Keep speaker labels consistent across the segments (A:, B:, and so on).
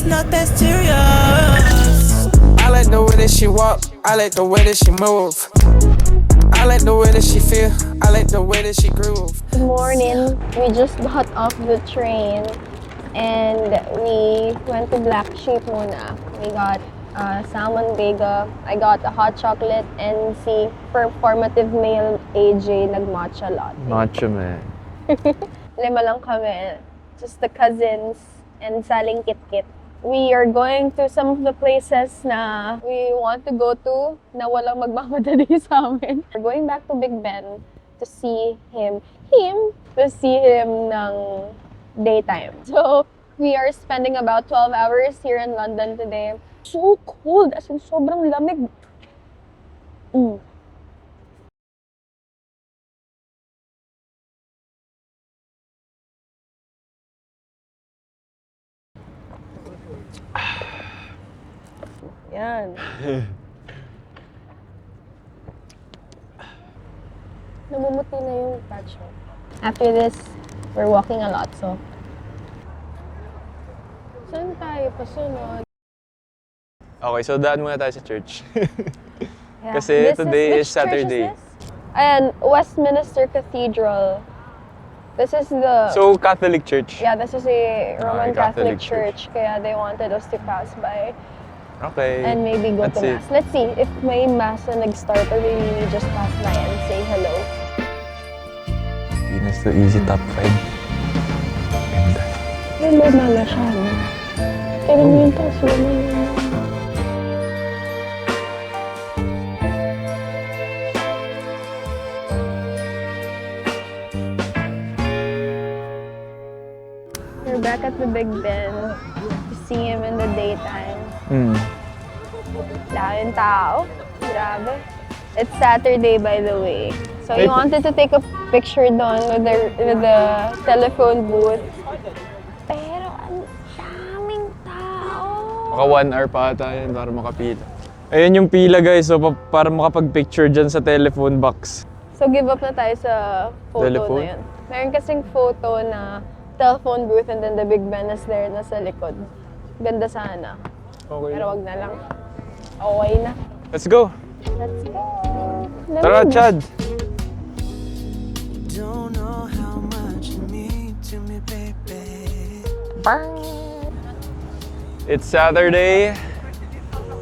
A: not that serious. I like the way that she walk, I like the way that she move, I like the way that she feel, I like the way that she groove.
B: Good morning. We just got off the train and we went to Black Sheep muna. We got salmon bega. I got a hot chocolate and si performative male AJ nag-matcha latte.
C: Matcha man.
B: 5 lang kami. Just the cousins and Saling Kit-Kit. We are going to some of the places na we want to go to na walang magmamadali sa amin. We're going back to Big Ben to see him ng daytime. So, we are spending about 12 hours here in London today. So cold, as in sobrang lamig. Yan. Namumuti na yung patch mo. After this, we're walking a lot, so... Saan tayo pasunod?
C: Okay, so daan muna tayo sa church.
B: Yeah.
C: Kasi today
B: which
C: is Saturday.
B: church is this? And Westminster Cathedral. This is the...
C: So, Catholic church.
B: Yeah, this is a Roman
C: Okay,
B: Catholic
C: Catholic
B: church. Kaya they wanted us to pass by
C: Okay.
B: and maybe go
C: That's
B: to Mass. Let's see if may Mass na nag-start or maybe we just pass by and say hello.
C: Guinness to Easy Top 5. Ganda.
B: Hello, Mama siya. Pero yung taas naman. We're back at the Big Ben to see him in the daytime. Daming tao. Grabe. It's Saturday, by the way. So we wanted to take a picture doon with the telephone booth. Pero ang daming tao.
C: Maka 1 hour pa ata yun para makapila. Ayun yung pila guys, so para makapag-picture dyan sa telephone box.
B: So give up na tayo sa photo
C: Telephone?
B: na yun. Meron kasing photo na telephone booth and then the Big Ben is there na sa likod. Ganda sana.
C: Okay.
B: Pero wag na lang. Okay na.
C: Let's go!
B: Let's go!
C: Tara,
B: Lamig.
C: Chad!
A: Don't know how much you mean to me, baby.
C: It's Saturday.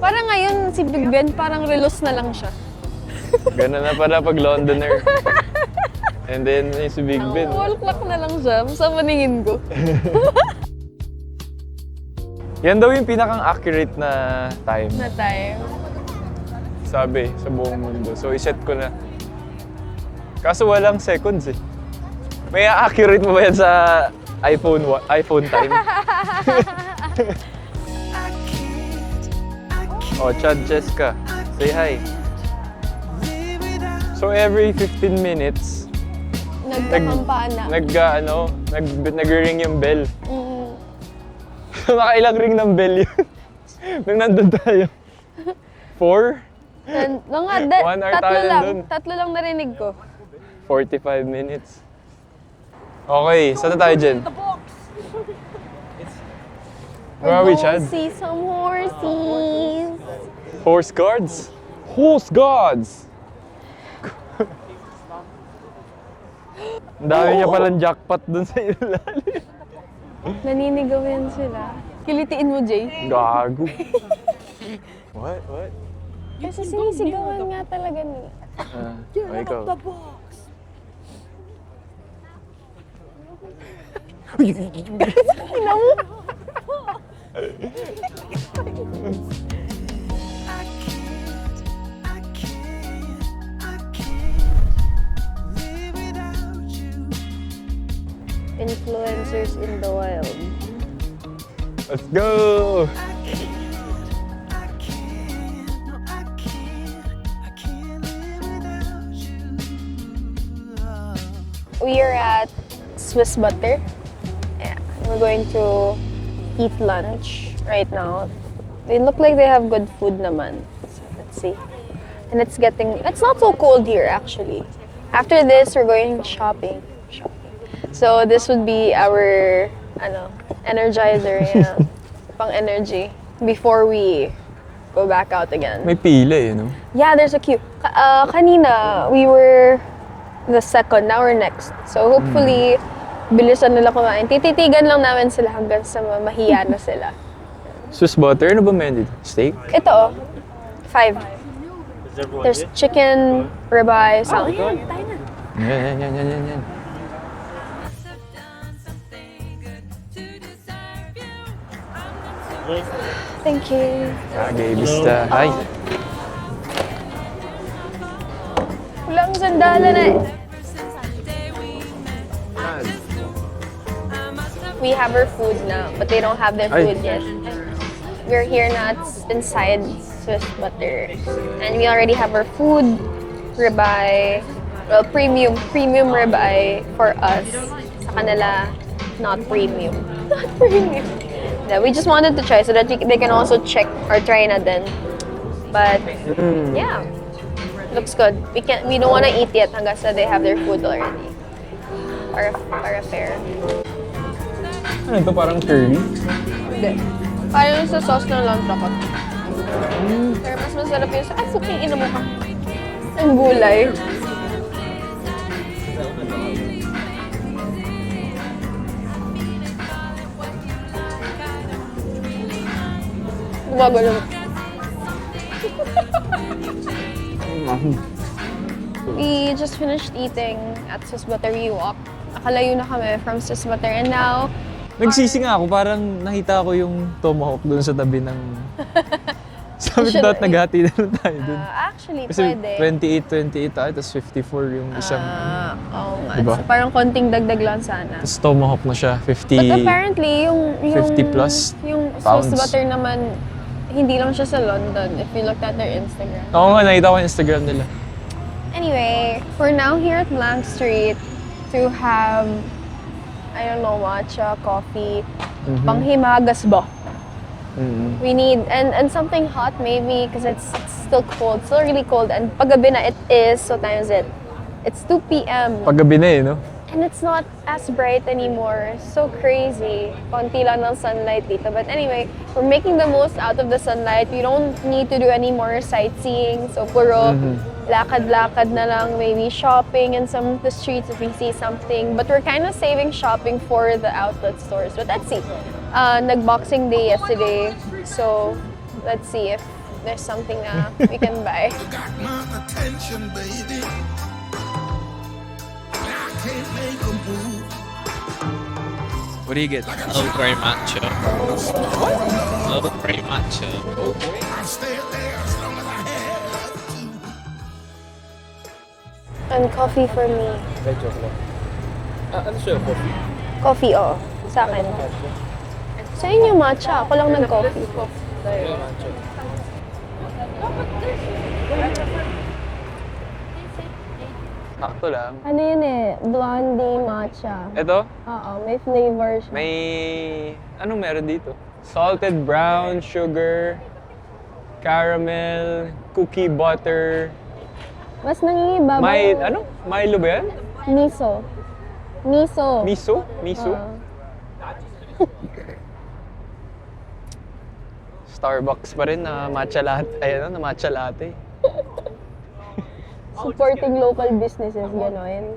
B: Parang ngayon si Big Ben parang relos na lang siya.
C: Ganun na pala pag Londoner. And then, yung si Big Ben.
B: Wall clock na lang siya. Sa paningin ko.
C: Yan daw yung pinakang accurate na time.
B: Na time.
C: Sabi, sa buong mundo. So, iset ko na. Kaso walang seconds eh. May accurate mo ba yan sa iPhone time? Oh, Chad Cheska. Say hi. So, every 15 minutes,
B: Nagkakampana.
C: nag-ring yung bell.
B: Mm.
C: Nakailang ring ng bell yun. Nung nandun tayo. 4?
B: Mga
C: 1 hour
B: tatlo
C: tayo
B: lang.
C: nandun.
B: Tatlo lang narinig ko.
C: 45 minutes. Okay, saan na tayo dyan? Where are we, Chad?
B: See some horses.
C: Horse guards? Horse guards! Ang dami niya palang jackpot dun sa ilalim.
B: Naninigaw yan sila. Kilitiin mo, Jay.
C: Gago. What?
B: Kasi sinisigawan nga talaga nila.
C: Ikaw.
B: Ina mo? Influencers in the wild.
C: Let's go!
B: We are at Swiss Butter. Yeah, we're going to eat lunch right now. They look like they have good food naman. So let's see. And it's not so cold here actually. After this, we're going shopping. So this would be our energizer, yeah. pang energy before we go back out again.
C: May pila eh, no?
B: Yeah, there's a queue. Kanina, we were the second, now we're next. So hopefully, bilisan nila kumain. Tititigan lang namin sila hanggang sa mahiya na sila.
C: Swiss butter, ano ba menu dito? Steak?
B: Ito, 5. There's chicken, ribeye, salad.
C: Yan.
B: Thank you.
C: Kagay, bista. Hi.
B: Walang sandala na eh. We have our food now, but they don't have their food yet. We're here now inside Swiss Butter. And we already have our food, ribeye, well, premium ribeye for us. Sa kanila, not premium. Not premium. Yeah, we just wanted to try so that they can also check or try na din. But, yeah. Looks good. We don't want to eat yet hanggang sa they have their food already. Para fair.
C: Ano to, parang curly?
B: Hindi. Parang sa sauce ng lantakot. Pero mas masarap yung sa... Ay, fucking ina mo ka. Ang gulay. Gumagano. We just finished eating at Swiss Butter. We walked. Nakalayo na kami from Swiss Butter and now...
C: Nagsisi nga ako, parang nakita ko yung tomahawk doon sa tabi ng... Sabi ko dapat naghati na lang tayo doon.
B: Actually,
C: Kasi
B: pwede.
C: 28 tayo, tapos 54 yung isang...
B: Oo nga.
C: Diba?
B: So, parang konting dagdag lang sana.
C: Tapos tomahawk na siya, 50...
B: But apparently, yung
C: 50 plus
B: yung
C: pounds.
B: Swiss Butter naman, hindi lang siya sa London if you looked at their Instagram.
C: Oo nga, nakita ko yung Instagram nila.
B: Anyway, we're now here at Blank Street to have, I don't know, matcha, coffee, panghimagas ba? We need, and something hot maybe because it's still cold, still really cold. And paggabi na it is, so times it. It's 2 p.m.
C: Paggabi na eh, no?
B: And it's not as bright anymore. So crazy. Konti lang ng sunlight dito. But anyway, we're making the most out of the sunlight. We don't need to do any more sightseeing. So puro lakad-lakad na lang, maybe shopping in some of the streets if we see something. But we're kind of saving shopping for the outlet stores. But let's see. Nag-Boxing Day yesterday. So let's see if there's something na we can buy.
D: You got my attention, baby. I can't make a move.
C: What do you get?
E: Oh, very matcha. Oh, very matcha.
D: I'll stay there as long as I have to.
B: And coffee for me.
C: Ano siya, coffee?
B: Coffee, oo. Sa akin. Sa inyo, matcha. Ako lang nag-coffee.
C: Sakto lang.
B: Ano yun eh? Blondie matcha.
C: Ito,
B: Oo, may flavor siya.
C: may... Anong meron dito? Salted brown sugar, caramel, cookie butter,
B: Mas nangingibabaw.
C: may... Ano? Milo ba yan?
B: Miso. Miso.
C: Miso? Miso?
B: Oo.
C: Starbucks pa rin na matcha latte. Ay, ano, na matcha latte.
B: Supporting local businesses, gano'n.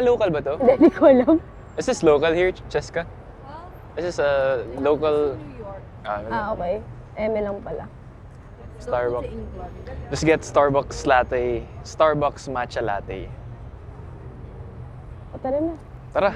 C: Local ba to?
B: Hindi ko alam.
C: Is this local here, Cheska? Is this a local...
B: Okay. Eme lang pala.
C: Starbucks. Just get Starbucks latte. Starbucks matcha latte.
B: O, tara na.
C: Tara.